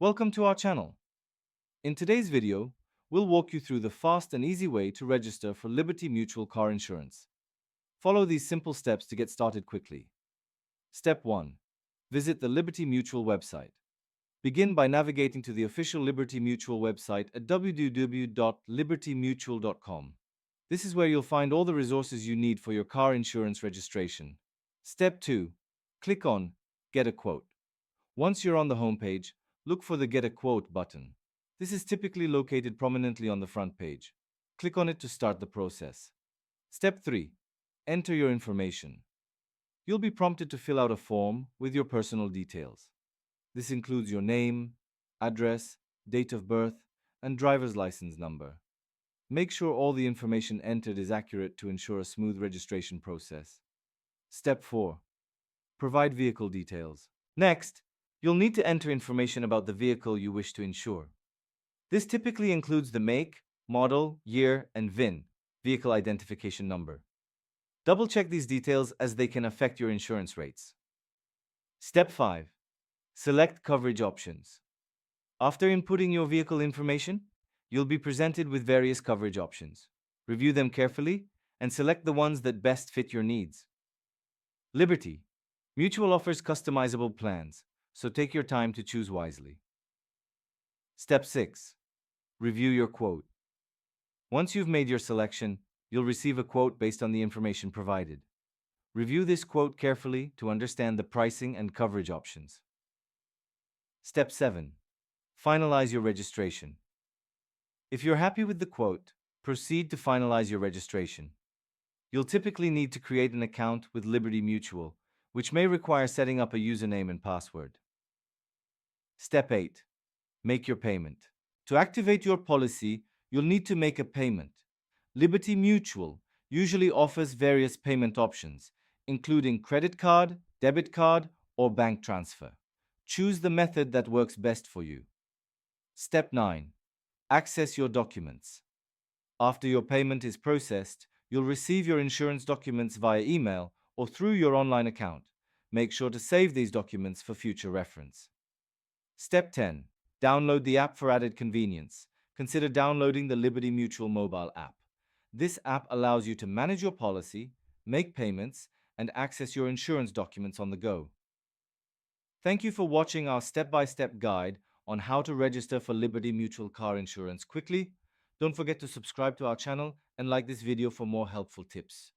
Welcome to our channel. In today's video, we'll walk you through the fast and easy way to register for Liberty Mutual car insurance. Follow these simple steps to get started quickly. Step 1. Visit the Liberty Mutual website. Begin by navigating to the official Liberty Mutual website at www.libertymutual.com. This is where you'll find all the resources you need for your car insurance registration. Step 2. Click on Get a Quote. Once you're on the homepage, look for the Get a Quote button. This is typically located prominently on the front page. Click on it to start the process. Step 3. Enter your information. You'll be prompted to fill out a form with your personal details. This includes your name, address, date of birth, and driver's license number. Make sure all the information entered is accurate to ensure a smooth registration process. Step 4. Provide vehicle details. Next, you'll need to enter information about the vehicle you wish to insure. This typically includes the make, model, year, and VIN, vehicle identification number. Double-check these details as they can affect your insurance rates. Step 5. Select coverage options. After inputting your vehicle information, you'll be presented with various coverage options. Review them carefully and select the ones that best fit your needs. Liberty Mutual offers customizable plans, so take your time to choose wisely. Step 6. Review your quote. Once you've made your selection, you'll receive a quote based on the information provided. Review this quote carefully to understand the pricing and coverage options. Step 7. Finalize your registration. If you're happy with the quote, proceed to finalize your registration. You'll typically need to create an account with Liberty Mutual, which may require setting up a username and password. Step 8. Make your payment. To activate your policy, you'll need to make a payment. Liberty Mutual usually offers various payment options, including credit card, debit card, or bank transfer. Choose the method that works best for you. Step 9. Access your documents. After your payment is processed, you'll receive your insurance documents via email or through your online account. Make sure to save these documents for future reference. Step 10. Download the app for added convenience. Consider downloading the Liberty Mutual mobile app. This app allows you to manage your policy, make payments, and access your insurance documents on the go. Thank you for watching our step-by-step guide on how to register for Liberty Mutual car insurance quickly. Don't forget to subscribe to our channel and like this video for more helpful tips.